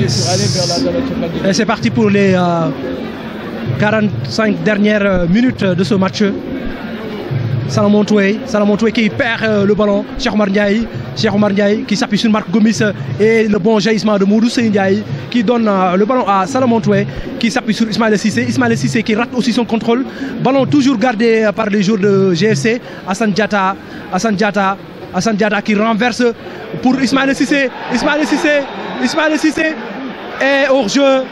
aussi pour aller vers la Champions. Et c'est parti pour les 45 dernières minutes de ce match. Salomon Toué qui perd le ballon. Cheikh Omar Ndiaye qui s'appuie sur Marc Gomis et le bon jaillissement de Modou Seye Ndiaye qui donne le ballon à Salomon Toué qui s'appuie sur Ismaïla Cissé. Ismaïla Cissé qui rate aussi son contrôle. Ballon toujours gardé par les joueurs de GFC. Assane Diatta qui renverse pour Ismaïla Cissé. Ismaïla Cissé et hors-jeu.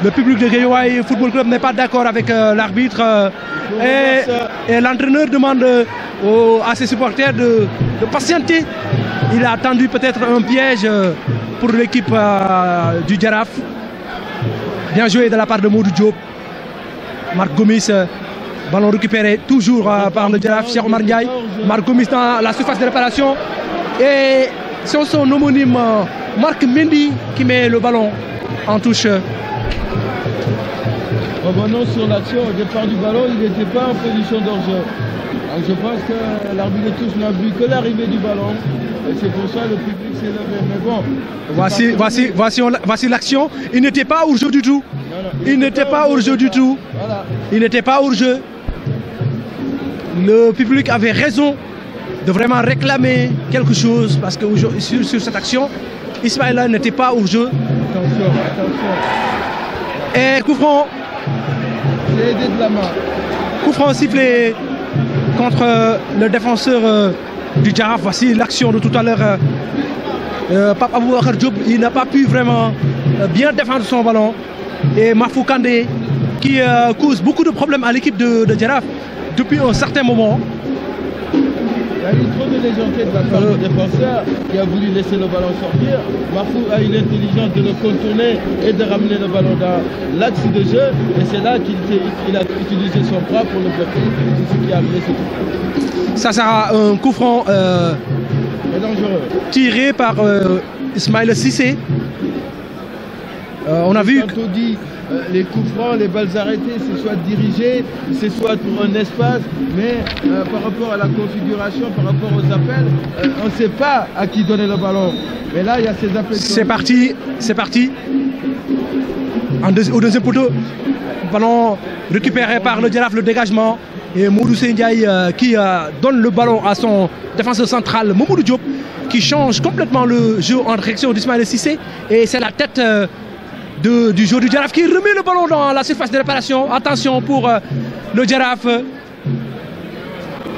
Le public de Guédiawaye Football Club n'est pas d'accord avec l'arbitre et l'entraîneur demande à ses supporters de patienter. Il a attendu peut-être un piège pour l'équipe du Jaraaf. Bien joué de la part de Modou Diop. Marc Gomis, ballon récupéré toujours par le Jaraaf. Cheikh Omar Ndiaye. Marc Gomis dans la surface de réparation. Et c'est son homonyme Marc Mendy qui met le ballon en touche. Revenons sur l'action. Au départ du ballon, il n'était pas en position d'hors-jeu. Je pense que l'arbitre de touche n'a vu que l'arrivée du ballon. Et c'est pour ça que le public s'est levé. Mais bon. Voici l'action. Il n'était pas hors-jeu du tout. Il n'était pas hors-jeu du tout. Il n'était pas hors-jeu. Le public avait raison de vraiment réclamer quelque chose parce que sur cette action, Ismaïla n'était pas hors-jeu. Attention. Et coup franc. Coup franc sifflé contre le défenseur du Jaraaf. Voici l'action de tout à l'heure. Pape Aboubacar Diop, il n'a pas pu vraiment bien défendre son ballon. Et Mafou Kandé qui cause beaucoup de problèmes à l'équipe de Jaraaf depuis un certain moment. Il y a eu trop de légèreté de la part du défenseur qui a voulu laisser le ballon sortir. Mafou a eu l'intelligence de le contourner et de ramener le ballon dans l'axe de jeu. Et c'est là qu'il a utilisé son bras pour le bloquer. C'est ce qui a amené ce coup. Ça sera un coup franc dangereux. Tiré par Ismaïla Cissé. On a vu... Quand on dit les coups francs, les balles arrêtées, c'est soit dirigé, c'est soit pour un espace, mais par rapport à la configuration, par rapport aux appels, on ne sait pas à qui donner le ballon. Mais là, il y a ces appels. C'est parti. Au deuxième poteau, ballon récupéré par le Jaraaf, le dégagement. Et Modou Seye Ndiaye qui donne le ballon à son défenseur central, Mamadou Diop, qui change complètement le jeu en direction d'Ismaïla Cissé. Et c'est la tête... du joueur du Jaraaf qui remet le ballon dans la surface de réparation. Attention pour le Jaraaf.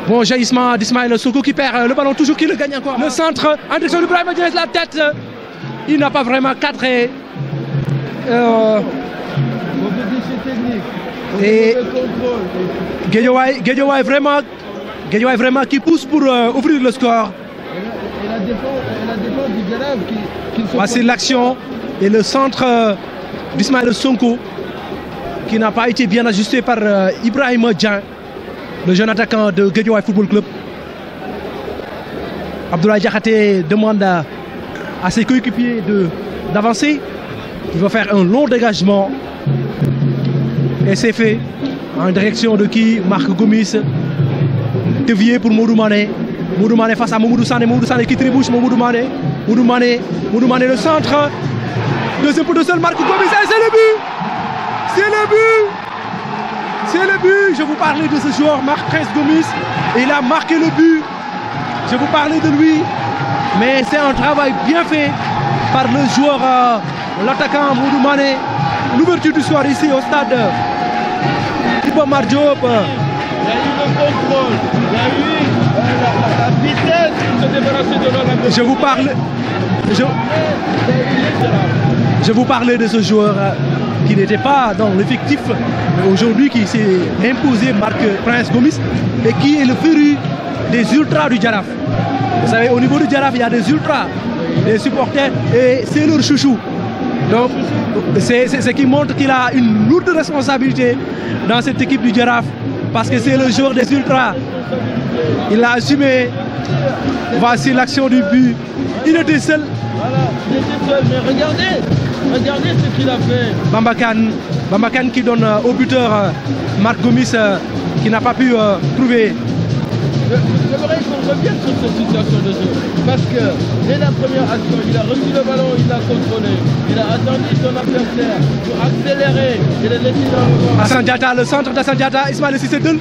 Bon jaillissement d'Ismaïla Soko qui perd le ballon, toujours qui le gagne encore. Le centre en direction de Brahima Diaz, la tête. Il n'a pas vraiment cadré. Et Guédiawaye vraiment qui pousse pour ouvrir le score. Et la défense du Jaraaf qui voici l'action et le centre d'Ismaïla Sonko qui n'a pas été bien ajusté par Ibrahima Dian, le jeune attaquant de Guédiawaye Football Club. Abdoulaye Diakhaté demande à ses coéquipiers d'avancer. Il va faire un long dégagement et c'est fait en direction de qui? Marc Gomis, dévié pour Modou Mané. Modou Mané face à Mamadou Sané qui trébuche. Modou Mané le centre. Deuxième pour de seul, Marc Gomis, et c'est le but. Je vous parlais de ce joueur, Marc Prince Gomis. Il a marqué le but. Je vous parlais de lui. Mais c'est un travail bien fait par le joueur, l'attaquant Modou Mané. L'ouverture du soir ici au stade Iba Mar Diop. Il y a eu le contrôle, il y a eu la vitesse de se débarrasser de l'homme. Je vous parlais de ce joueur qui n'était pas dans l'effectif, mais aujourd'hui qui s'est imposé, Marc Prince Gomis, et qui est le féru des ultras du Jaraaf. Vous savez, au niveau du Jaraaf, il y a des ultras, des supporters, et c'est leur chouchou. Donc, c'est ce qui montre qu'il a une lourde responsabilité dans cette équipe du Jaraaf, parce que c'est le joueur des ultras. Il l'a assumé. Voici l'action du but. Il était seul. Voilà, il était seul, mais regardez ce qu'il a fait. Bamba Kane qui donne au buteur Marc Gomis qui n'a pas pu trouver. J'aimerais qu'on revienne sur cette situation de jeu. Parce que dès la première action, il a reçu le ballon, il l'a contrôlé. Il a attendu son adversaire pour accélérer et le laisser dans le vent. Hassan Diatta, le centre d'Hassan Diatta, Ismaïla Cissé Dul.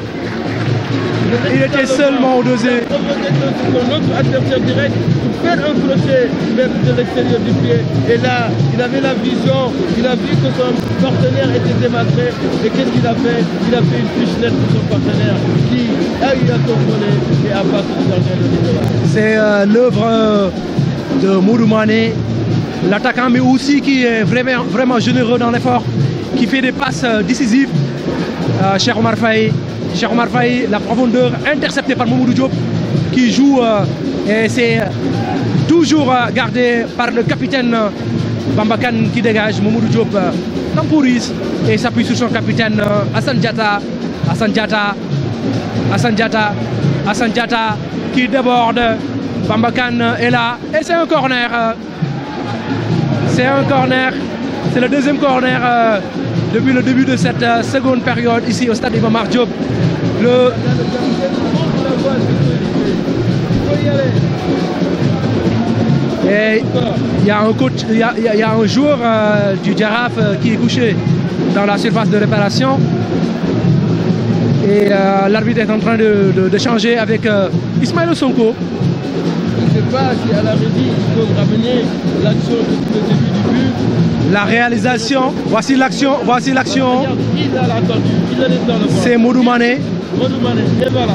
Il était seulement au deuxième. Son autre adversaire direct pour faire un crochet vers de l'extérieur du pied. Et là, il avait la vision, il a vu que son partenaire était démasqué. Et qu'est-ce qu'il a fait? Il a fait une fiche nette pour son partenaire qui a eu à contrôler et a passé le gardien de but. C'est l'œuvre de Modou Mané, l'attaquant, mais aussi qui est vraiment généreux dans l'effort, qui fait des passes décisives. Cheikh Omar Faye. Cheikh Omar Faye, la profondeur interceptée par Mamadou Diop qui joue et c'est toujours gardé par le capitaine Bambakan qui dégage. Mamadou Diop temporise et s'appuie sur son capitaine Hassan Diatta. Hassan Diatta, Hassan Diatta, Hassan Diatta qui déborde. Bambakan est là et c'est un corner. C'est un corner. C'est le deuxième corner depuis le début de cette seconde période ici au stade Iba Mar Diop. Et il y a un coach, il y a un joueur du Jaraaf qui est couché dans la surface de réparation. Et l'arbitre est en train de changer avec Ismaïla Sonko. Je ne sais pas si à la régie ils peuvent ramener l'action depuis le début du but. La réalisation, voici l'action, voici l'action. Il a attendu, il est dans le bord. C'est Modou Mané. Modou Mané, et voilà.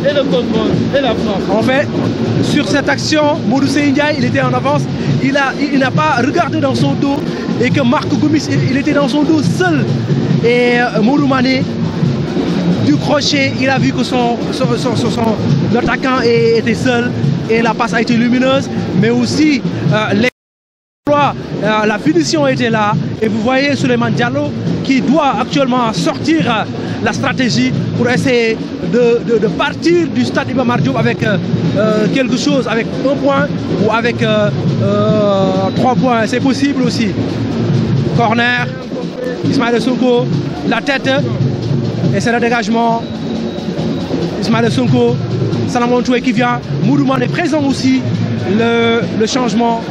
Et le contrôle, et la frappe. En fait, sur cette action, Modou Ndiaye, il était en avance. Il n'a pas regardé dans son dos et que Marc Gomis, il était dans son dos seul. Et Modou Mané, du crochet, il a vu que l'attaquant était seul et la passe a été lumineuse, mais aussi la finition était là. Et vous voyez Souleymane Diallo qui doit actuellement sortir la stratégie pour essayer de partir du stade Iba Mar Diop avec quelque chose, avec 1 point ou avec 3 points. C'est possible aussi. Corner, Ismaïla Sonko, la tête, et c'est le dégagement. Ismaïla Sonko, Salamon Toué qui vient. Modou Mané est présent aussi. Le changement,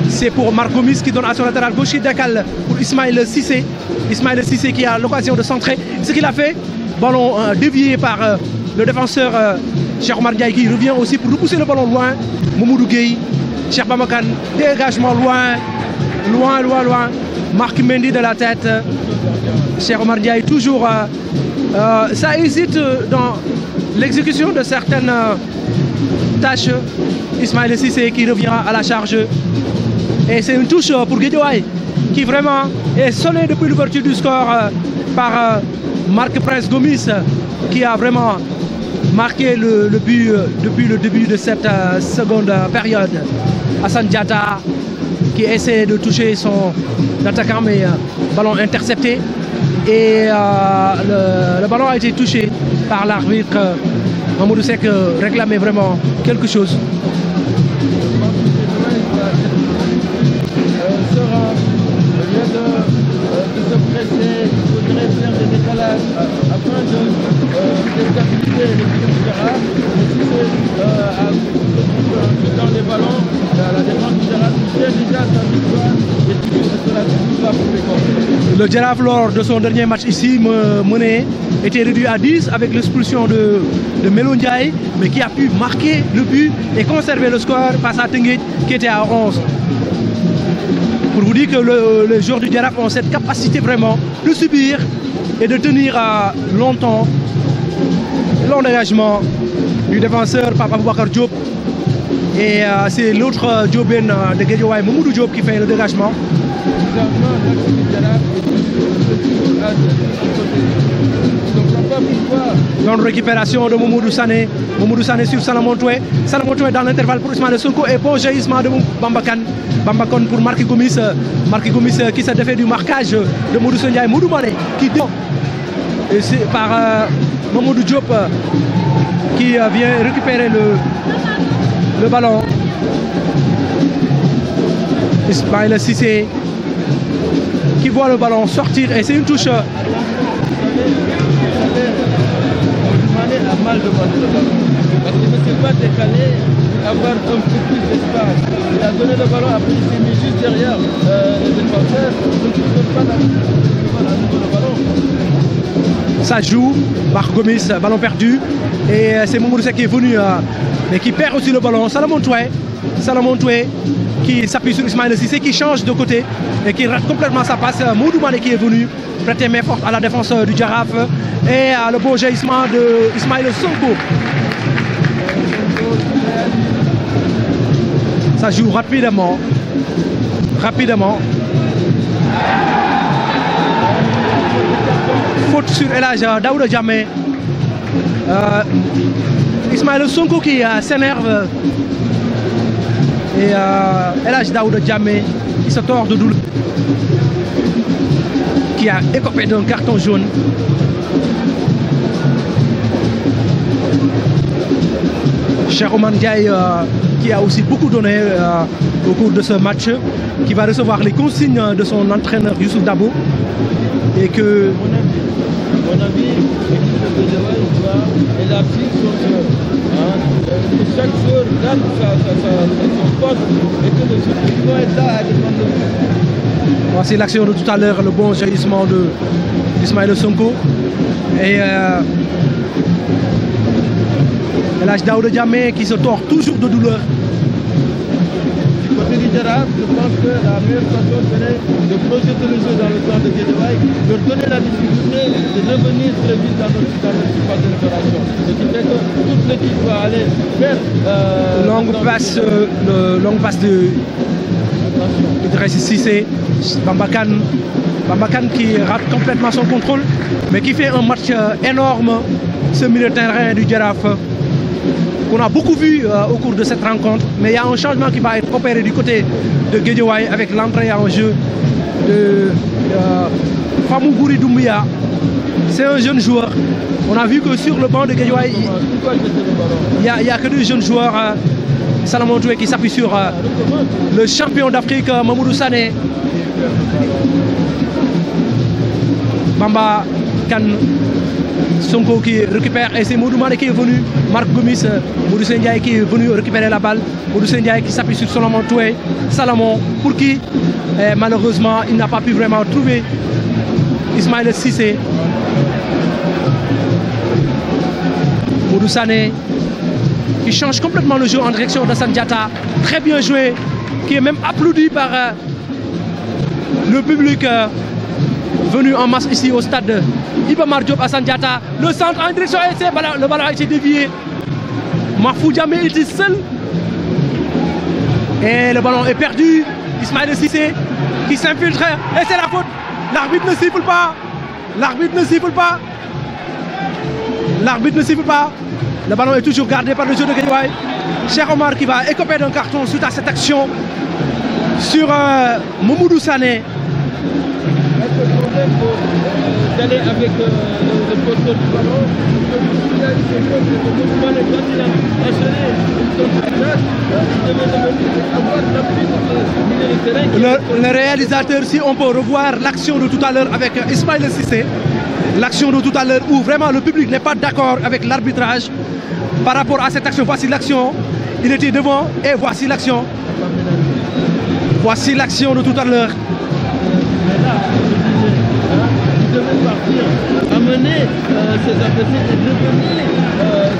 c'est pour Marc Gomis qui donne à son latéral gauche, il décale pour Ismaïla Cissé. Ismaïla Cissé qui a l'occasion de centrer. Ce qu'il a fait, ballon dévié par le défenseur Cheikh Omar Ndiaye qui revient aussi pour repousser le ballon loin. Mamadou Gueye, Cheikh Bamakan, dégagement loin. Marc Mendy de la tête. Cheikh Omar Ndiaye toujours. Ça hésite dans l'exécution de certaines tâches. Ismaïla Cissé qui revient à la charge. Et c'est une touche pour Guédiawaye qui vraiment est sonné depuis l'ouverture du score par Marc Prince Gomis qui a vraiment marqué le but depuis le début de cette seconde période. Hassan Diatta qui essaie de toucher son attaquant mais ballon intercepté et le ballon a été touché par l'arbitre. Mamadou Seck réclamait vraiment quelque chose. De se presser, il faudrait faire des décalages afin de déstabiliser l'équipe du Jaraaf. Dans les ballons, la défense du Jaraaf sait déjà sa victoire et toujours restera toujours là pour les comptes. Le Jaraaf, lors de son dernier match ici, mené, était réduit à 10 avec l'expulsion de Melo Ndiaye, mais qui a pu marquer le but et conserver le score face à Tenguet qui était à 11. Pour vous dire que les joueurs du Jaraaf ont cette capacité vraiment de subir et de tenir longtemps. Long dégagement du défenseur Papa Boubacar Diop. Et c'est l'autre Diobène de Guédiawaye, Mamadou Diop, qui fait le dégagement. Donc récupération de Mamadou Sané. Mamadou Sané sur Salamon Toué. Salamon Toué dans l'intervalle pour Ismaïla Sonko et bon jaillissement de Bambakan. Bambakan pour Marc Gomis. Marc Gomis qui s'est défait du marquage de Modou Ndiaye. Modou Mané qui défend. Et c'est par Mamadou Diop qui vient récupérer le ballon. Ismaïla Cissé qui voit le ballon sortir et c'est une touche. Mané a mal demandé le ballon. parce qu'il ne s'est pas décalé pour avoir un peu plus d'espace. Il a donné le ballon, après il s'est mis juste derrière le défenseur, donc il ne donne pas la le ballon. Ça joue, Marc Gomis, ballon perdu. Et c'est Mamadou Seck qui est venu, mais qui perd aussi le ballon. Salomon Toué qui s'appuie sur Ismaïla Cissé, qui change de côté et qui rate complètement sa passe. Modou Mané qui est venu prêter main forte à la défense du Jaraaf. Et le beau jaillissement de Ismaïla Sonko. Ça joue rapidement. Faute sur El Hadj Daouda Diamé. Ismaïla Sonko qui s'énerve. Et El Hadj Daouda Diamé qui se tord de douleur, qui a écopé d'un carton jaune. Cheikh Oumar Ndiaye qui a aussi beaucoup donné au cours de ce match, qui va recevoir les consignes de son entraîneur Youssouf Dabo. Et que, à mon avis, l'équipe de Guédiawaye doit élargir son jeu. Que chaque joueur garde son poste et que le jeu doit être là à défendre le but. Voici l'action de tout à l'heure, le bon jaillissement d'Ismaïla Sonko. Et El Hadj Daouda Diamé qui se tord toujours de douleur. Du côté du Jaraaf, je pense que la meilleure façon serait de projeter le jeu dans le camp de Guédiawaye, de donner la difficulté de revenir très vite dans notre surface de réparation. Ce qui fait que toute l'équipe va aller vers longue passe de Idriss Cissé, Bamba Kane qui rate complètement son contrôle, mais qui fait un match énorme, ce milieu de terrain du Jaraaf, qu'on a beaucoup vu au cours de cette rencontre. Mais il y a un changement qui va être opéré du côté de Guédiawaye avec l'entrée en jeu de Famou Gouri Doumbia. C'est un jeune joueur. On a vu que sur le banc de Guédiawaye, il n'y a que deux jeunes joueurs. Salomon Toué qui s'appuie sur le champion d'Afrique, Mamadou Sané. Bamba Kane, Sonko qui récupère, et c'est Modou Mané qui est venu, Marc Gomis, Modou Ndiaye qui est venu récupérer la balle, Modou Ndiaye qui s'appuie sur Salomon Toué, Salomon pour qui malheureusement il n'a pas pu vraiment trouver Ismaïla Cissé. Modou Sané qui change complètement le jeu en direction d'Assane Diatta, très bien joué, qui est même applaudi par le public venu en masse ici au stade Iba Mar Diop. Assane Diatta, le centre en direction, et le ballon a été dévié. Mahfou Diamé était seul et le ballon est perdu. Ismaïla Cissé qui s'infiltre et c'est la faute. L'arbitre ne siffle pas. L'arbitre ne siffle pas. L'arbitre ne siffle pas. Le ballon est toujours gardé par le jeu de Guédiawaye. Cheikh Omar qui va écoper d'un carton suite à cette action sur Mamadou Sané. Est-ce que le problème d'aller avec le porteur du ballon, il a eu ses fautes, quand il a enchaîné une contre-attaque, il devait avoir l'appui du milieu de terrain. Le réalisateur, si on peut revoir l'action de tout à l'heure avec Ismaïla Cissé, l'action de tout à l'heure où vraiment le public n'est pas d'accord avec l'arbitrage par rapport à cette action. Voici l'action, il était devant et voici l'action. Voici l'action de tout à l'heure. Il devait partir, amener ses adversaires et revenir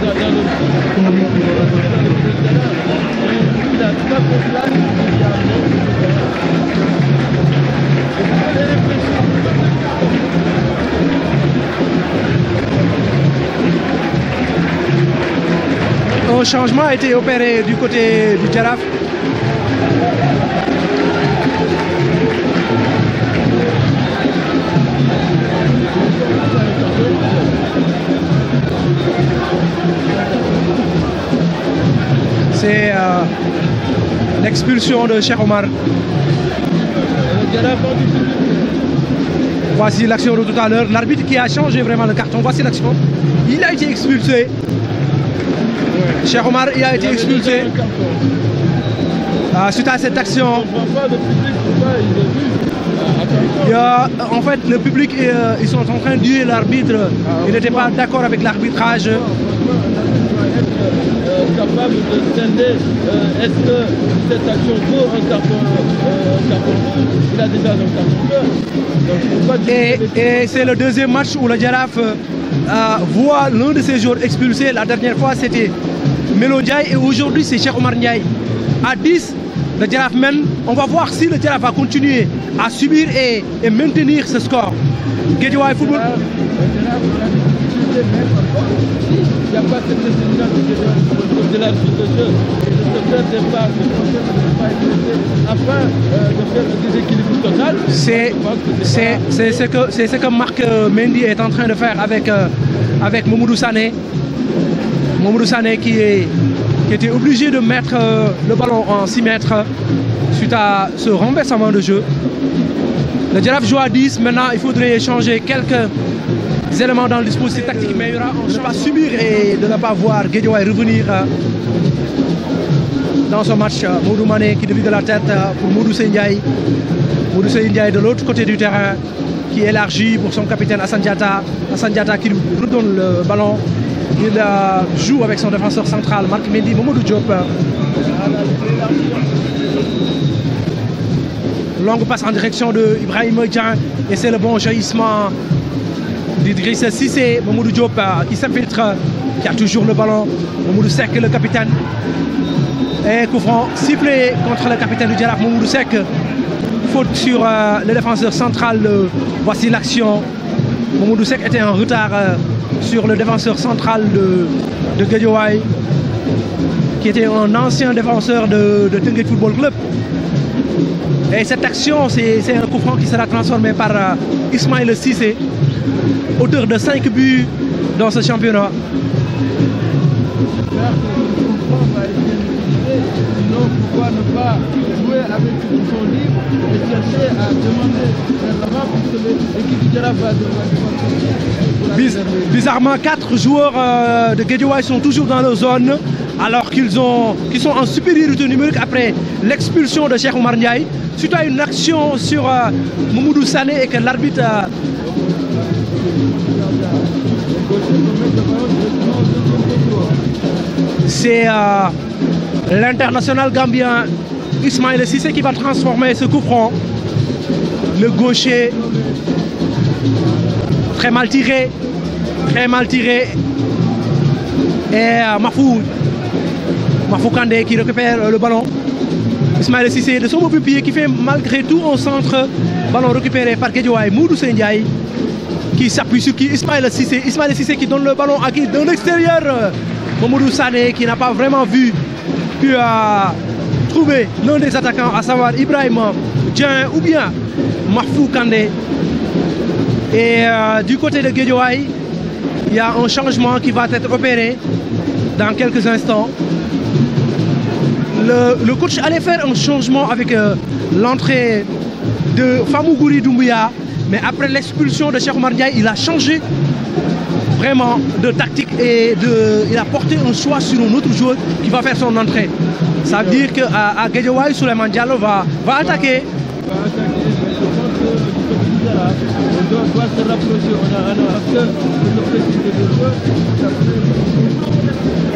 dans le il a pas fait cela, il a amené. Un changement a été opéré du côté du Jaraaf. C'est l'expulsion de Cheikh Omar. Voici l'action de tout à l'heure. L'arbitre qui a changé vraiment le carton. Voici l'action. Il a été expulsé. Cheikh Omar, il a été expulsé. Suite à cette action. En fait, le public, ils sont en train d'huer l'arbitre. Il n'était pas d'accord avec l'arbitrage. capable de scinder. Est-ce que cette action vaut un carton rouge? Il a déjà un carton bleu. Et c'est le deuxième match où le Jaraaf voit l'un de ses joueurs expulsé. La dernière fois c'était Melo Ndiaye et aujourd'hui c'est Cheikh Omar Ndiaye. À 10, le Jaraaf mène. On va voir si le Jaraaf va continuer à subir et maintenir ce score. Guédiawaye Football. Il n'y a pas cette intelligence de l'arbitre de jeu et de se faire des passes, de ne pas être afin de faire un déséquilibre total. C'est ce que Marc Mendy est en train de faire avec Mamadou Sané. Mamadou Sané qui était obligé de mettre le ballon en 6 mètres suite à ce renversement de jeu. Le Jaraaf joue à 10, maintenant il faudrait changer quelques éléments dans le dispositif tactique, mais il y aura un choix à subir et de ne pas voir Guédiawaye revenir dans ce match. Modou Mané qui dévie de la tête pour Modou Ndiaye. Modou Ndiaye de l'autre côté du terrain qui élargit pour son capitaine Assane Diatta. Assane Diatta qui lui redonne le ballon. Il joue avec son défenseur central Marc Mendy, Mamadou Diop. Longue passe en direction de Ibrahim Dian et c'est le bon jaillissement d'Idrissa Cissé. Mamadou Diop qui s'infiltre, qui a toujours le ballon. Mamadou Seck, le capitaine. Et coup franc sifflé contre le capitaine du Jaraaf, Mamadou Seck. Faute sur le défenseur central. Voici l'action. Mamadou Seck était en retard sur le défenseur central de Guédiawaye, qui était un ancien défenseur de Teungueth Football Club. Et cette action, c'est un coup franc qui sera transformé par Ismaïla Cissé, auteur de 5 buts dans ce championnat. Sinon, pourquoi ne pas jouer avec le bouton libre et chercher à demander vers l'avant pour que l'équipe du Jaraaf va devoir. Bizarrement, 4 joueurs de Guédiawaye sont toujours dans leur zone alors qu'ils sont en supériorité numérique après l'expulsion de Cheikh Omar Ndiaye suite à une action sur Mamadou Sané et que l'arbitre c'est l'international gambien Ismaïla Cissé qui va transformer ce coup franc. Le gaucher très mal tiré. Et Mafou Kandé qui récupère le ballon. Ismaïla Cissé de son mauvais pied qui fait malgré tout un centre. Ballon récupéré par Guédiawaye, Modou Ndiaye qui s'appuie sur qui Ismaïla Cissé qui donne le ballon à qui de l'extérieur. Mamadou Sané qui n'a pas vraiment pu trouver l'un des attaquants, à savoir Ibrahim Dian ou bien Mafou Kandé. Et du côté de Guédiawaye, il y a un changement qui va être opéré dans quelques instants. Le coach allait faire un changement avec l'entrée de Famougouri Doumbouya, mais après l'expulsion de Cheikh Omar Ndiaye, il a changé vraiment de tactique et il a porté un choix sur un autre joueur qui va faire son entrée. Ça veut dire qu'à Guédiawaye, Souleymane Diallo va attaquer. On doit se rapprocher, on a un acteur de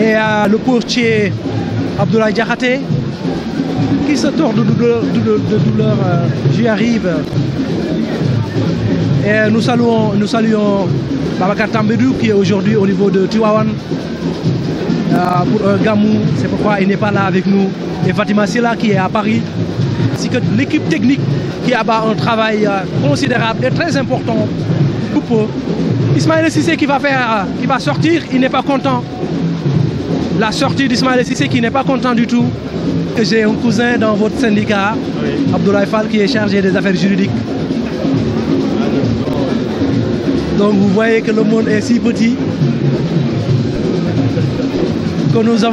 et le portier Abdoulaye Diakhaté qui se tord de douleur, j'y arrive. Et nous saluons Babacar Tambédou qui est aujourd'hui au niveau de Tivaouane pour un gamou, c'est pourquoi il n'est pas là avec nous. Et Fatima Silla qui est à Paris, ainsi que l'équipe technique qui abat un travail considérable et très important. Ismaïla Cissé qui va sortir, il n'est pas content. La sortie d'Ismaïla Cissé qui n'est pas content du tout. J'ai un cousin dans votre syndicat, oui. Abdoulaye Fall, qui est chargé des affaires juridiques. Donc vous voyez que le monde est si petit que nous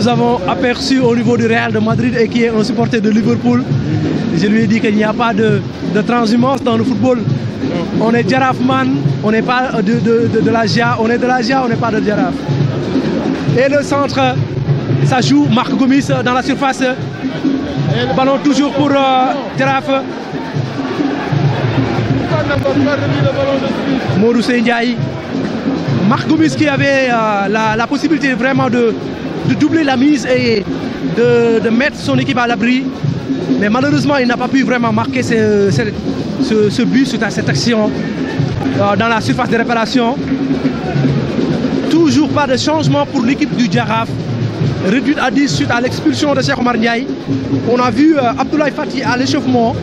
avons aperçu au niveau du Real de Madrid et qui est un supporter de Liverpool. Je lui ai dit qu'il n'y a pas de transhumance dans le football. On est Jaraafman, on n'est pas de la GIA, on est de la GIA, on n'est pas de Jaraaf. Et le centre, ça joue Marc Gomis dans la surface. Ballon toujours pour Jaraaf. Modou Ndiaye. Marc Gomis qui avait la possibilité vraiment de doubler la mise et de mettre son équipe à l'abri. Mais malheureusement, il n'a pas pu vraiment marquer ce but suite à cette action dans la surface de réparation. Toujours pas de changement pour l'équipe du Jaraaf, réduite à 10 suite à l'expulsion de Cheikh Omar Ndiaye. On a vu Abdoulaye Fati à l'échauffement,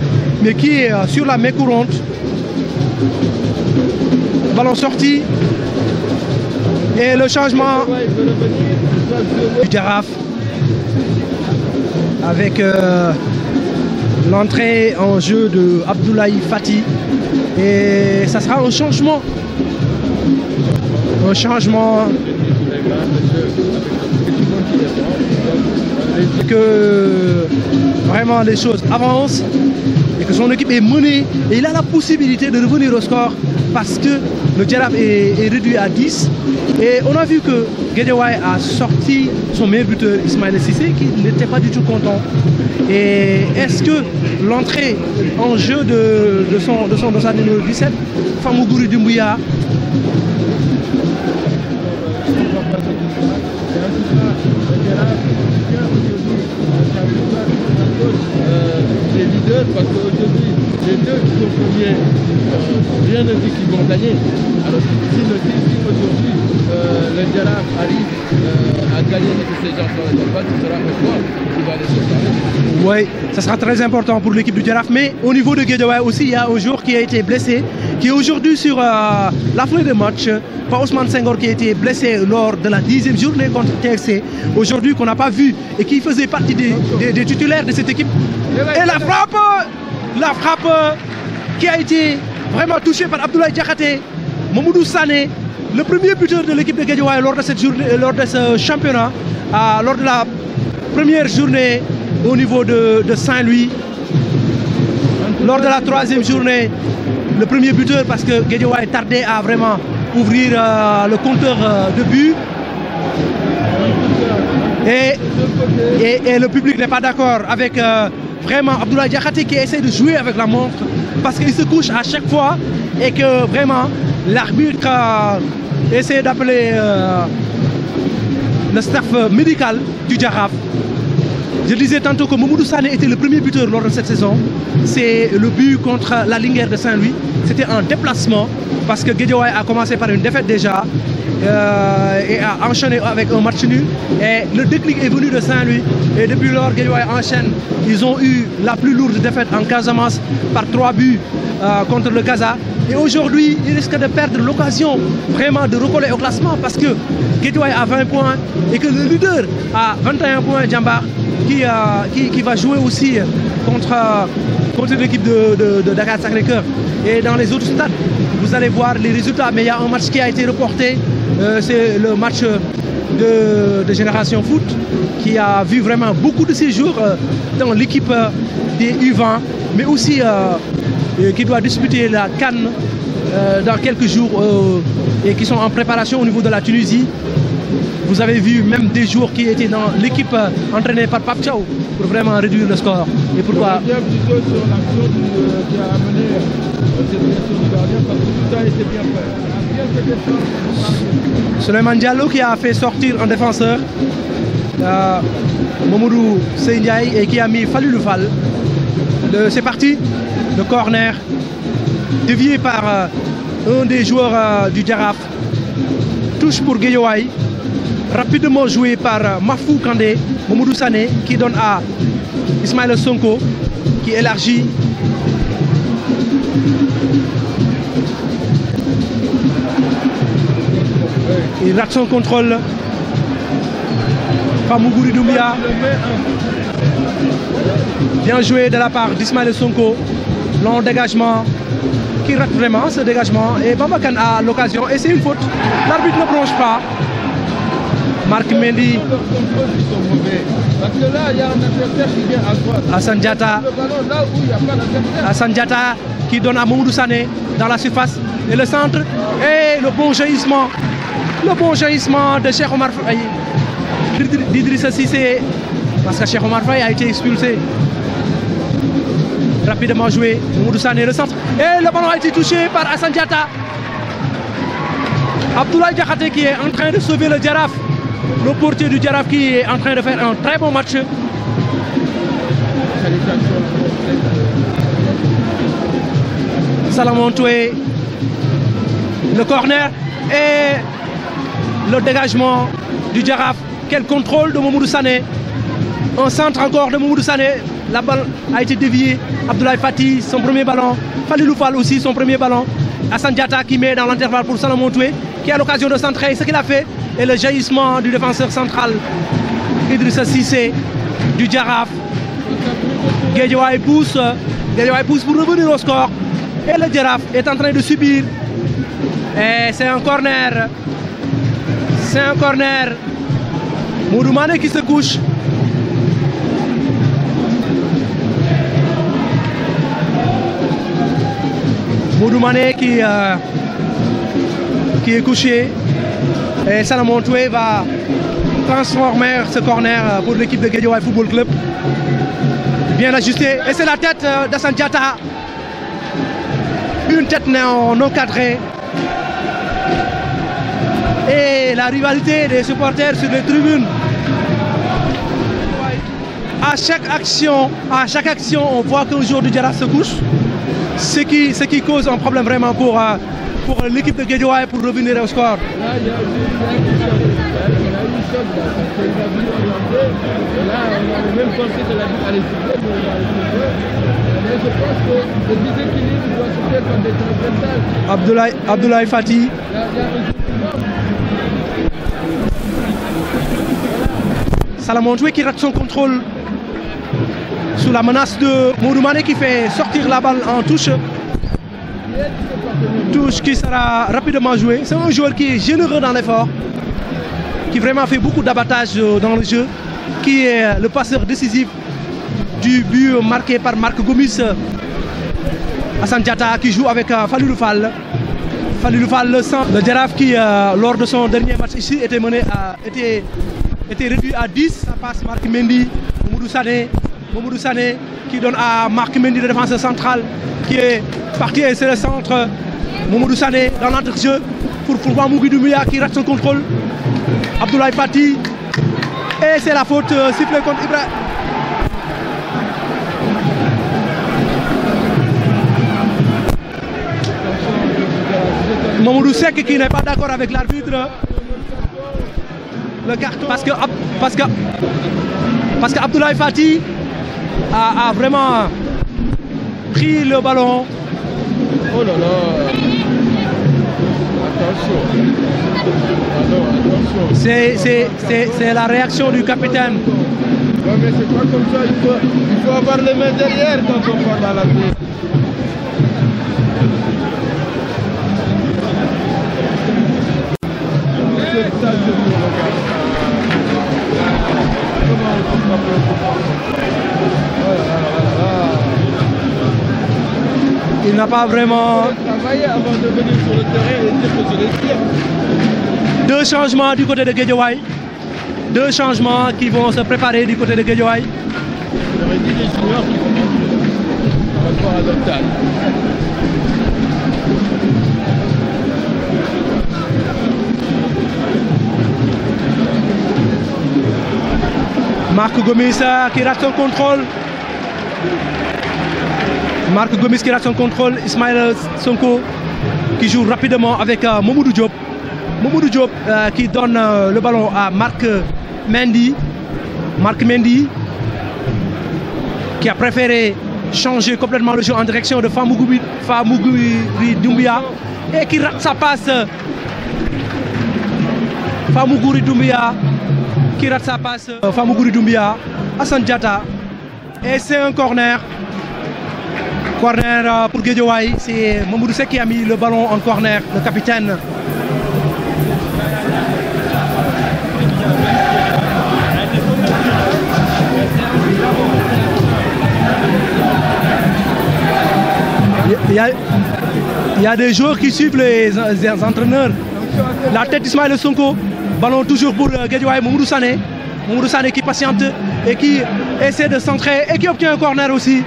mais qui est sur la main courante. Ballon sorti. Et le changement du Jaraaf avec l'entrée en jeu de Abdoulaye Fati. Et ça sera un changement. Un changement que vraiment les choses avancent et que son équipe est menée et il a la possibilité de revenir au score parce que le Jaraaf est réduit à 10 et on a vu que Guédiawaye a sorti son meilleur buteur Ismaïla Cissé qui n'était pas du tout content. Et est-ce que l'entrée en jeu de sa numéro 17, Famougouri Doumbouya, les leaders, parce qu'aujourd'hui, les deux qui sont premiers, rien ne dit qu'ils vont gagner. Alors si aujourd'hui le Jaraaf arrive à gagner et que ces gens sont les balles, ce sera un point qui va les séparer. Oui, ça sera très important pour l'équipe du Jaraaf. Mais au niveau de Guédiawaye aussi, il y a un joueur qui a été blessé, qui est aujourd'hui sur la feuille de match. Pas Ousmane Senghor qui a été blessé lors de la 10e journée contre TFC. Aujourd'hui qu'on n'a pas vu et qui faisait partie des titulaires de cette équipe. Et la frappe qui a été vraiment touchée par Abdoulaye Diakhaté, Mamoudou Sané, le premier buteur de l'équipe de Guédiawaye lors de cette journée, lors de ce championnat, lors de la première journée au niveau de Saint-Louis. Lors de la 3e journée, le premier buteur parce que Guédiawaye tardait à vraiment ouvrir le compteur de but. Et le public n'est pas d'accord avec vraiment Abdoulaye Diakhaté qui essaie de jouer avec la montre parce qu'il se couche à chaque fois et que vraiment l'arbitre essaie d'appeler le staff médical du Jaraaf. Je disais tantôt que Mamoudou Sané était le premier buteur lors de cette saison. C'est le but contre la Linguère de Saint-Louis. C'était un déplacement parce que Guédiawaye a commencé par une défaite déjà et a enchaîné avec un match nul. Et le déclic est venu de Saint-Louis. Et depuis lors, Guédiawaye enchaîne. Ils ont eu la plus lourde défaite en Casamance par 3 buts contre le Casa. Et aujourd'hui, ils risquent de perdre l'occasion vraiment de recoller au classement parce que Guédiawaye a 20 points et que le leader a 21 points, Djambar, qui va jouer aussi contre l'équipe de Dakar Sacré-Cœur. Et dans les autres stades, vous allez voir les résultats. Mais il y a un match qui a été reporté. C'est le match de Génération Foot qui a vu vraiment beaucoup de séjours dans l'équipe des U20, mais aussi qui doit disputer la CAN dans quelques jours et qui sont en préparation au niveau de la Tunisie. Vous avez vu même des joueurs qui étaient dans l'équipe entraînée par Pape Thiaw pour vraiment réduire le score. Et pourquoi? Je reviens plutôt sur l'action qui a amené cette question du gardien parce que tout ça a été bien fait. Souleymane Diallo qui a fait sortir un défenseur, Mamoudou Seyniaï, et qui a mis Fallu Fall. C'est parti, le corner dévié par un des joueurs du Jaraaf. Touche pour Guédiawaye. Rapidement joué par Mafou Kandé, Mamoudou Sané qui donne à Ismaïla Sonko qui élargit. Il rate son contrôle. Famougouri Doumbia. Bien joué de la part d'Ismaïla Sonko. Long dégagement qui rate vraiment ce dégagement. Et Bambakan a l'occasion et c'est une faute. L'arbitre ne bronche pas. Marc Mendy. Parce que là, il y a un adversaire qui vient à droite. Hassan Diatta. Hassan Diatta qui donne à Mamoudou Sané dans la surface. Et le centre. Et le bon jaillissement. Le bon jaillissement de Cheikh Omar Faye. D'Idrissa Cissé. Parce que Cheikh Omar Faye a été expulsé. Rapidement joué. Mamoudou Sané, le centre. Et le ballon a été touché par Hassan Diatta. Abdoulaye Diakhaté qui est en train de sauver le Jaraaf. Le portier du Jaraaf qui est en train de faire un très bon match. Salamon Touré, le corner et le dégagement du Jaraaf. Quel contrôle de Mamadou Sané. Un centre encore de Mamadou Sané. La balle a été déviée. Abdoulaye Fati, son premier ballon. Falilou Fall aussi, son premier ballon. Assane Diatta qui met dans l'intervalle pour Salamon Touré, qui a l'occasion de centrer ce qu'il a fait. Et le jaillissement du défenseur central, Idrissa Cissé, du Jaraaf. Guédiawaye pousse pour revenir au score. Et le Jaraaf est en train de subir. Et c'est un corner. C'est un corner. Modou Mané qui se couche. Modou Mané qui est couché. Et Salamon Touré va transformer ce corner pour l'équipe de Guédiawaye Football Club. Bien ajusté. Et c'est la tête d'Assane Diatta. Une tête non cadrée. Et la rivalité des supporters sur les tribunes. À chaque action, on voit qu'un joueur du Jaraaf se couche. Ce qui cause un problème vraiment pour l'équipe de Guédiawaye pour revenir au score. Là, il y a eu un choc là, parce qu'il a vu orienter. Et là, on a même pensé que la vie allait souffler, mais on a soufflé. Mais je pense que le déséquilibre doit se faire par des transversales. Abdoulaye Fati. Là, il y a un Salamon Touré qui rate son contrôle sous la menace de Modou Mané qui fait sortir la balle en touche. Touche qui sera rapidement jouée. C'est un joueur qui est généreux dans l'effort, qui vraiment fait beaucoup d'abattage dans le jeu, qui est le passeur décisif du but marqué par Marc Gomis. Assane Diatta qui joue avec Falilou Fall. Falilou Fall, le Jaraaf qui, lors de son dernier match ici, était réduit à 10. Ça passe Marc Mendy, Mamadou Sané qui donne à Marc Mendy, le défenseur central, qui est parti et c'est le centre. Mamadou Sané dans l'entre-jeu pour Mougui Doumbia qui rate son contrôle. Abdoulaye Fati. Et c'est la faute sifflée contre Ibrahim. Mamadou Seck qui n'est pas d'accord avec l'arbitre. Le carton parce que Abdoulaye Fati a vraiment pris le ballon. Oh là là. Attention. Attention. C'est la réaction du capitaine. Non mais c'est pas comme ça, il faut avoir les mains derrière quand on part dans la vie. C'est ça que je vous regarde. Comment on peut frapper au Il n'a pas vraiment travaillé avant de venir sur le terrain et dire que je les tire. Deux changements du côté de Guédiawaye. Deux changements qui vont se préparer du côté de Guédiawaye. J'aurais dit les joueurs qui commencent par rapport à leur taille. Marc Gomis qui rate son contrôle. Marc Gomis qui rate son contrôle. Ismaël Sonko qui joue rapidement avec Mamadou Diop. Mamadou Diop qui donne le ballon à Marc Mendy. Marc Mendy qui a préféré changer complètement le jeu en direction de Famougouri Doumbia et qui rate sa passe. Famougouri Doumbia qui rate sa passe. Famougouri Doumbia, Assane Diatta. Et c'est un corner. Corner pour Guédiawaye. C'est Mamadou Seck qui a mis le ballon en corner, le capitaine. Il y a des joueurs qui suivent les entraîneurs. La tête d'Ismaël Sonko. Ballon toujours pour Guédiawaye, Mamadou Sané. Mamadou Sané qui patiente et qui essaie de centrer et qui obtient un corner aussi.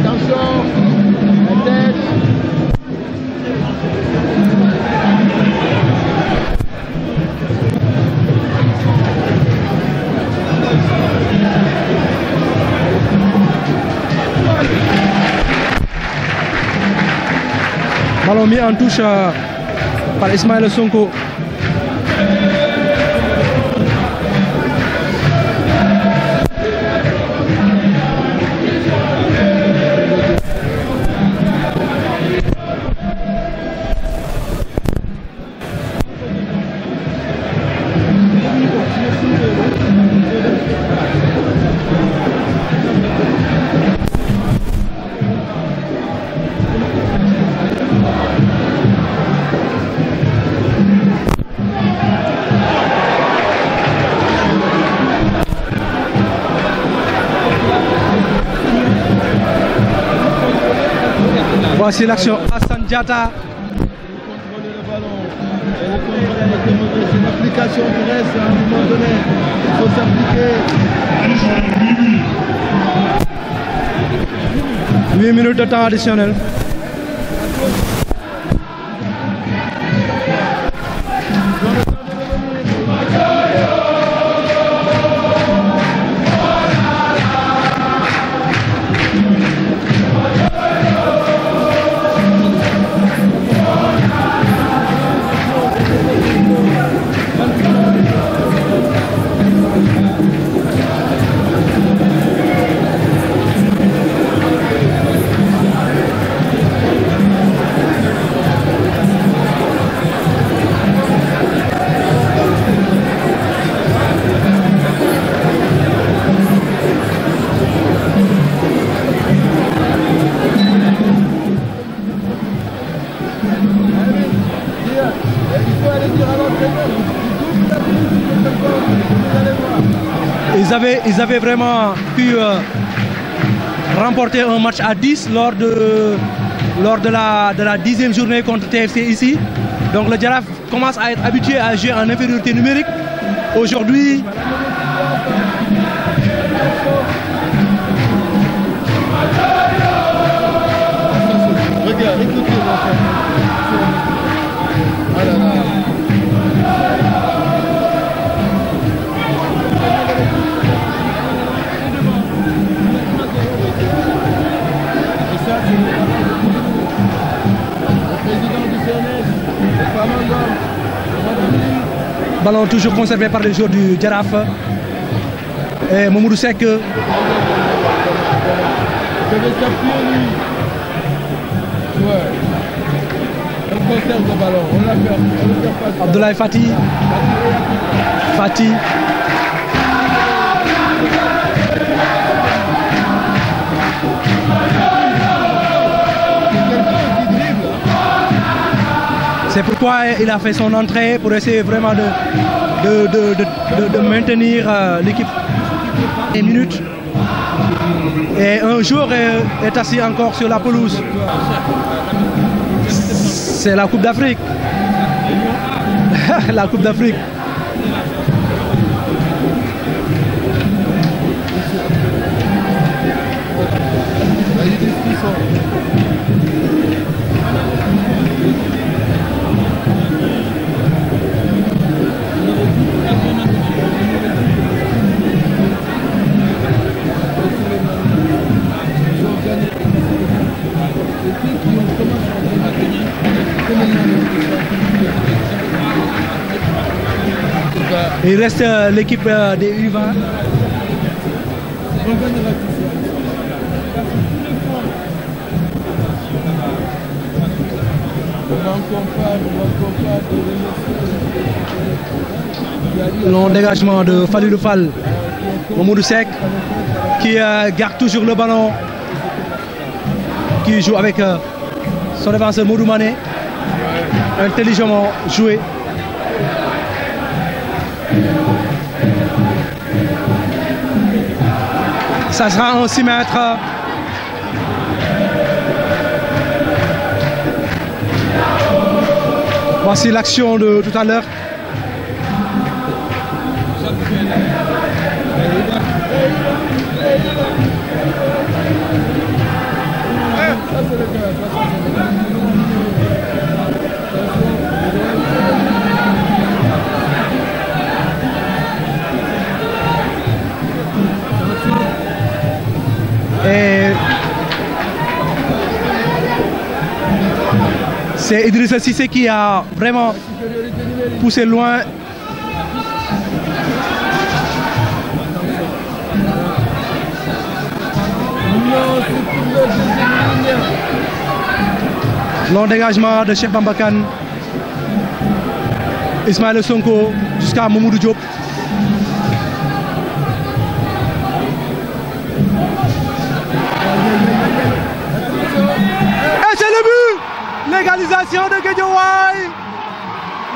Attention, la tête. Ballon mis en touche par Ismaïla Sonko. Voici l'action Hassan Diatta. Contrôler le ballon. Et le contrôle était mauvais. C'est une application qui reste à un moment donné. Il faut s'appliquer. 8 minutes de temps additionnel. Ils avaient vraiment pu remporter un match à 10 lors de la 10e journée contre TFC ici. Donc le Jaraaf commence à être habitué à jouer en infériorité numérique. Aujourd'hui, regarde, écoutez l'enfant. Ah là là. Ballon toujours conservé par les joueurs du Jaraaf. Et Mamadou Seck. Il devait s'appuyer lui. Ouais. On conserve le ballon. On l'a perdu. On le perd pas. Abdoulaye Fati. Fati. C'est pourquoi il a fait son entrée pour essayer vraiment de maintenir l'équipe des minutes. Et un joueur est assis encore sur la pelouse. C'est la Coupe d'Afrique. La Coupe d'Afrique. Il reste l'équipe des U20. Long dégagement de Fadilou Fall. Mamadou Seck qui garde toujours le ballon, qui joue avec son défenseur Modou Mané. Intelligemment joué. Ça sera un 6 mètres. Voici l'action de tout à l'heure. C'est Idrissa Cissé qui a vraiment poussé loin. Long dégagement de Cheikh Bamba Kane. Ismaël Sonko jusqu'à Mamadou Diop. Et c'est le but! Légalisation de Guédiawaye!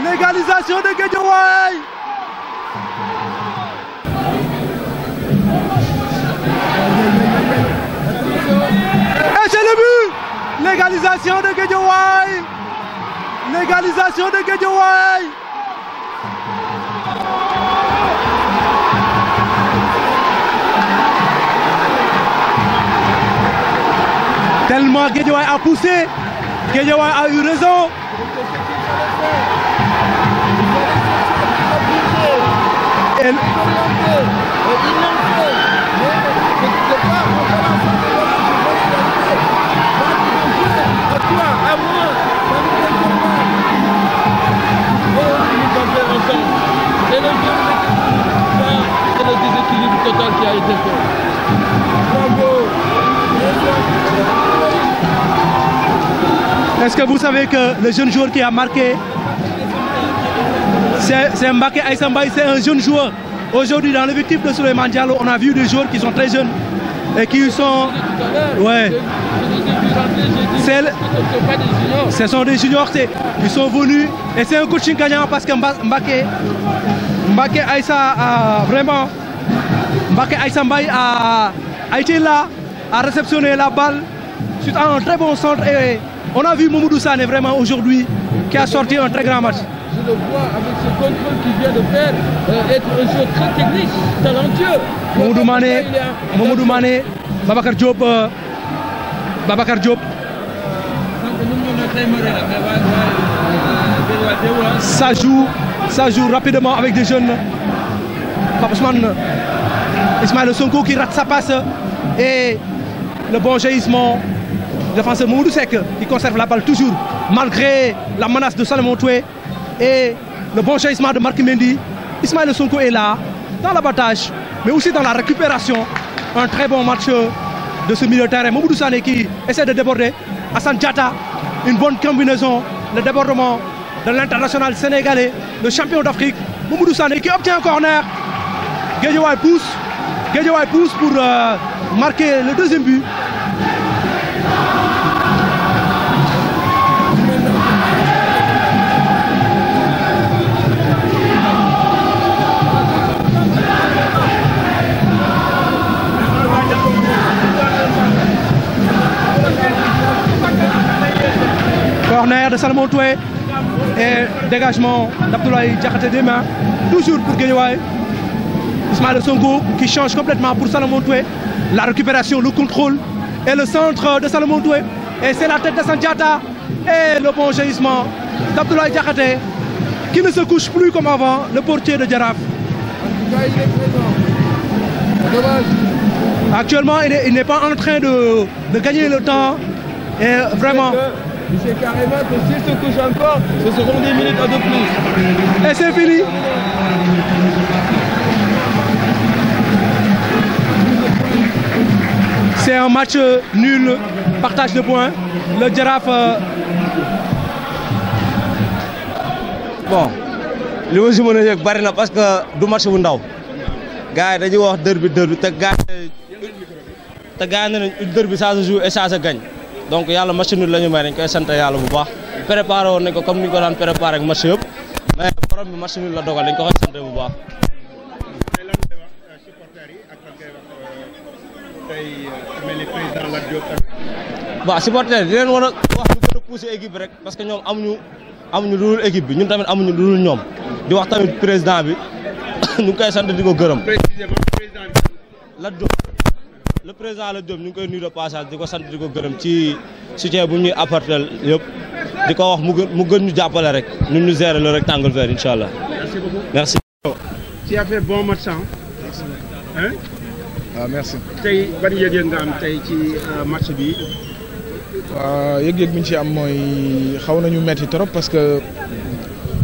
Légalisation de Guédiawaye! Et c'est le but! Légalisation de Guédiawaye! Légalisation de Guédiawaye! Tellement Guédiawaye a poussé, Guédiawaye a eu raison. Et le déséquilibre total qui a été fait. Bravo. Est-ce que vous savez que le jeune joueur qui a marqué, c'est Mbacké Aïssa Mbaye, c'est un jeune joueur. Aujourd'hui, dans l'effectif de Souleymane Diallo, on a vu des joueurs qui sont très jeunes et qui sont... Ouais. Ce sont des juniors, ils sont venus et c'est un coaching gagnant parce que Mbacké Aïssa a vraiment... Mbacké Aïssa Mbaye a été là, a réceptionné la balle suite à un très bon centre et on a vu Mamadou Sané vraiment aujourd'hui qui a sorti un très grand match. Je le vois avec ce contrôle qu'il vient de faire, être un joueur très technique, talentueux. Mamadou Mané, Babacar Diop. Ça joue rapidement avec des jeunes. Ismaël Sonko qui rate sa passe et le bon jaillissement. Défenseur Mamadou Seck qui conserve la balle toujours malgré la menace de Salomon Toué et le bon jaillissement de Marc Mendy. Ismaël Sonko est là dans l'abattage mais aussi dans la récupération. Un très bon match de ce milieu de terrain. Mamadou Sané qui essaie de déborder. Assane Diatta, une bonne combinaison. Le débordement de l'international sénégalais, le champion d'Afrique. Mamadou Sané qui obtient un corner. Guédiawaye pousse pour marquer le deuxième but. Corner de Salomon Toué et dégagement d'Abdoulaye Diakhaté des mains, toujours pour Guédiawaye. Ismaël Sonko qui change complètement pour Salomon Toué. La récupération, le contrôle et le centre de Salomon Toué. Et c'est la tête de Assane Diatta et le bon jaillissement d'Abdoulaye Diakhaté qui ne se couche plus comme avant, le portier de Jaraaf. Actuellement, il n'est pas en train de gagner le temps et vraiment... Il sait carrément que s'il se couche encore, ce seront des minutes de plus. Et c'est fini. C'est un match nul, partage de points. Le Jaraaf... Bon, li ma si mën a yëg bari na parce que du match bu ndaw. Gars yi dañuy wax derby te gars yi ne nañ derby ça se joue et ça se gagne. Donc yàlla match nul la ñu may dañ koy sant yàlla bu baax. Préparé woon nañ ko comme ni ñu ko daan préparé ak match yëpp mais borom bi match nul la dogal dañ ko koy sant bu baax. waaw supporter di leen war a wax ñu gën a pousser équipe bi rek parce que ñoom amuñu lu dul équipe bi ñun tamit amuñu lu dul ñoom di wax tamit président bi ñu ngi koy sant di ko gërëm. Lat Diop le président Lat Diop ñu ngi koy nuyu de passage di ko sant di ko gërëm ci soutien bu ñuy apporter yëpp di ko wax mu gën ñu jàppale rek ñun ñu gérer le rectangle vert incha allah. Merci beaucoup. Merci. Tu as fait bon match hein? Ah, merci. Tey ban yëg-yëg nga am tey ci match bi waaw yëg-yëg bi ñu ci am mooy xaw nañu metti trop parce que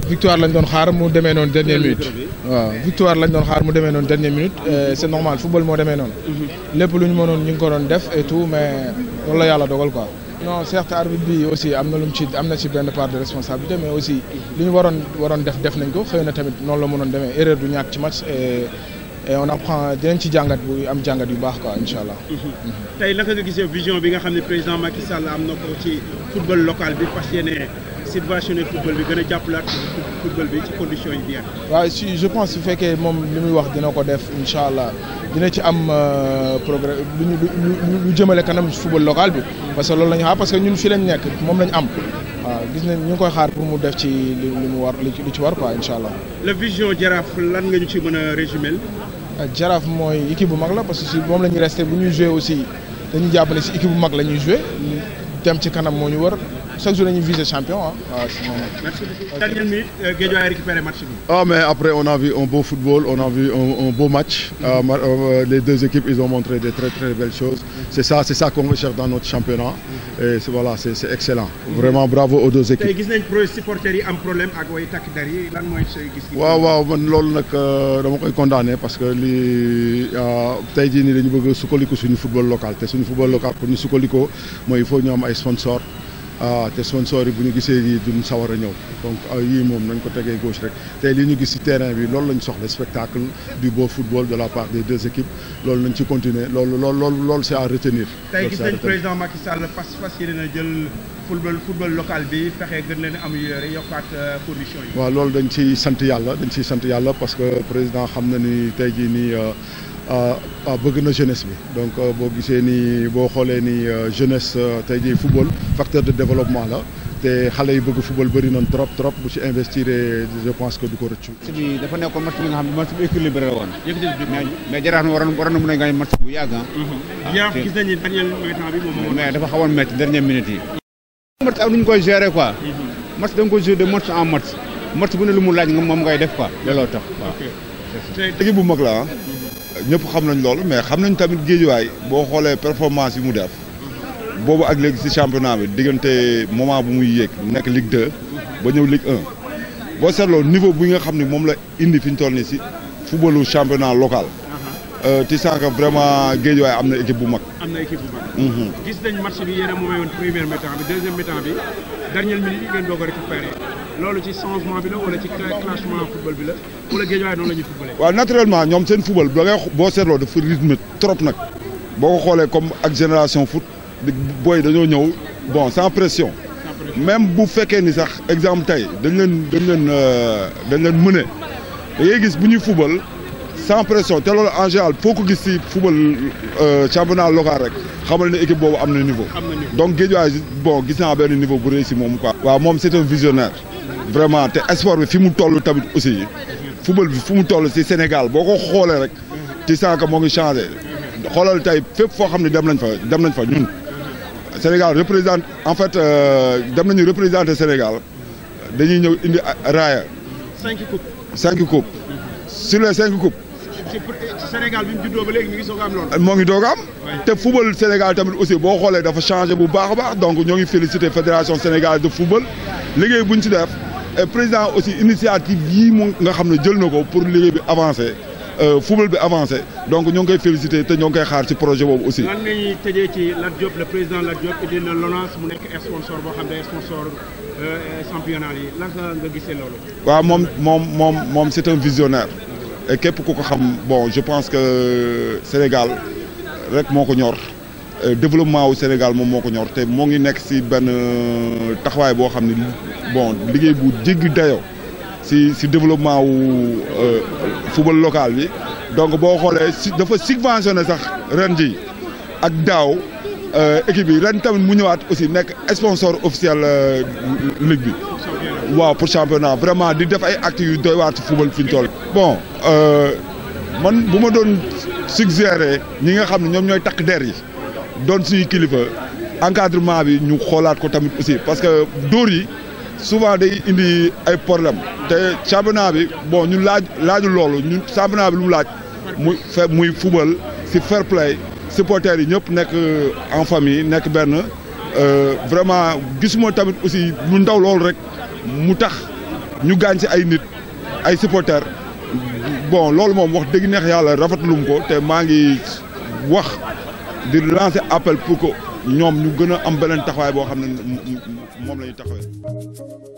victoire lañ doon xaar mu demee noonu dernière minute. waaw victoire lañ doon xaar mu demee noonu dernière minute c'est normal football moo demee noonu. lépp lu ñu mënoon ñu ngi ko doon def et tout mais loolu la yàlla dogal quoi. non certes arbitre bi aussi am na lu mu ci am na ci benn part de responsabilité mais aussi li ñu waroon def nañ ko xëy na tamit noonu la mënoon demee erreur du ñàkk ci match et on apprend dinañ ci jàngat bu am jàngat yu baax quoi incha allah. tey naka nga gisee vision bi nga xam ne président Macky Sall am na ko ci football local bi fas yéene subventionné football bi gën a jàppalaat football bi ci conditions yi bien. waaw si je pense su fekkee moom li muy wax dina ko def incha allah dina ci am progrès lu jëmale kanam football local bi parce que loolu la ñu xaar parce que ñun fii lañ nekk moom lañ am waaw gis nañ ñu ngi koy xaar pour mu def ci li mu war li ci war quoi incha allah. la vision Jaraaf lan nga ñu ci mën a résumer. Jaraaf mooy équipe bu mag la parce que si moom la ñuy resté bu ñuy joué aussi dañuy jàpp ne si équipe bu mag la ñuy joué dem ci kanam moo ñu wër chaque jour dañuy viser champion ah waaw si moom. Merci beaucoup. Dernière minute, Guédiawaye a récupéré match bi. Ah mais après on a vu un beau football, on a vu un beau match. Les deux équipes ils ont montré de très très belles choses. C'est ça qu'on recherche dans notre championnat et voilà c'est excellent. Vraiment bravo aux deux équipes. tey gis nañ pro supporters yi am problème ak way takk der yi lan mooy say gis. waaw man loolu nag dama koy condamner parce que lii tey jii nii dañu bëgg a sukkandiku suñu football local te suñu football local pour ñu sukkandikoo mooy il faut ñu am ay sponsors. te sponsor yi bu ñu gisee yi duñ sawar a ñëw donc yii moom nañ ko tegee gauche rek tey li ñu gis ci terrain bi loolu lañ soxla spectacle du beau football de la part des deux équipes loolu nañ ci continuer loolu c'est à retenir. tey gis nañ président Macky Sall fas yéene na jël football local bi fexe gën leen améliorer yokkaat conditions yi. waaw loolu dañ ciy sant yàlla parce que président xam na ni tey jii nii bëgg na jeunesse bi donc boo gisee ni boo xoolee ni jeunesse tey jii football facteur de développement la te xale yi bëgg football bëri nañ trop bu ci investir je pense que du ko rëccu. match bi dafa nekkoon match bi nga xam ne match bu équilibré la woon. mais Jaraaf waroon na mën a gagner match bu yàgg Jaraaf gis nañu dernier mi-temps bi moom mais dafa xawoon métti dernière minute yi. match ak nu ñu koy gérer quoi. match da nga koy jouer de match en match bu ne lu mu laaj nga moom ngay def quoi looloo tax waaw. équipe bu mag la ñëpp xam nañ loolu mais xam nañ tamit Guédiawaye boo xoolee performance yi mu def boobu ak léegi ci championnat bi diggante moment bu muy yéeg nekk Ligue 2 ba ñëw Ligue 1 boo seetloo niveau bu nga xam ne moom la indi fi ñu toll nii ci footballu championnat local. ti sànq vraiment Guédiawaye am na équipe bu mag. gis nañ match bi yéen a moomee woon première mi-temps bi deuxième mi-temps bi dernière minute yi ngeen doog a récupéré loolu ci changement bi la wala ci classement football bi la wala Guédiawaye noonu la ñuy footballé. waaw naturellement ñoom seen football da ngay boo seetloo dafa rythme trop nag boo ko xoolee comme ak génération foot booy dañoo ñëw bon sans pression même bu fekkee ni sax exemple tey dañ leen mëne da ngay gis bu ñuy football sans pression te loolu en général foo ko gis ci football championnat local rek xamal ne équipe boobu am na niveau. donc Guédiawaye bon gis naa benn niveau bu réussi moom quoi. waaw moom c'est un visionnaire vraiment te sport bi fi mu toll tamit aussi football bi fi mu toll ci Sénégal boo ko xoolee rek ci sànq moo ngi changé xoolal tey fépp foo xam ne dem nañ fa ñun Sénégal représente en fait dem nañu représenter Sénégal dañuy ñëw indi raaya. 5 coupes. sur les 5 coupes. Sénégal bi mu juddoo ba léegi mi ngi soog a am loolu. moo ngi doog am te football Sénégal tamit aussi boo xoolee dafa changé bu baax a baax donc ñoo ngi féliciter fédération sénégalaise de football liggéey bu ñu ci def et président aussi initiative yii mu nga xam ne jël na ko pour liggéey bi avancer football bi avancer donc ñoo ngi koy féliciter te ñoo ngi koy xaar ci projet boobu aussi. lan nga ñuy tëjee ci Lat Diop le président Lat Diop indi na LONASE mu nekk sponsor boo xam ne sponsor championnat yi lan nga gisee loolu. waaw moom c'est un visionnaire. et képp ku ko xam bon je pense que Sénégal rek moo ko ñor développement wu Sénégal moom moo ko ñor te moo ngi nekk ci benn taxawaay boo xam ne bon liggéey bu jéggi dayoo ci développement wu football local bi donc boo xoolee dafa subventionné sax ren ji ak daaw équipe bi ren tamit mu ñëwaat aussi nekk sponsor officiel ligue bi. waaw pour championnat vraiment di def ay actes yu doy waar ci football fi ñu toll. bon man bu ma doon suggérer ñi nga xam ne ñoom ñooy takk der yi doon suñu kilifa encadrement bi ñu xoolaat ko tamit aussi parce que dóor yi souvent day indi ay problème te championnat bi bon ñu laaju loolu ñun championnat bi lu mu laaj muy football ci fair play supporters yi ñëpp nekk en famille nekk benn vraiment gisuma tamit aussi lu ndaw loolu rek mu tax ñu gaañ ci ay nit ay supporters bon loolu moom wax dëgg neex yàlla rafetlum ko te maa ngi wax di lancer appel pour que ñoom ñu gën a am beneen taxawaay boo xam ne moom la ñuy taxawee.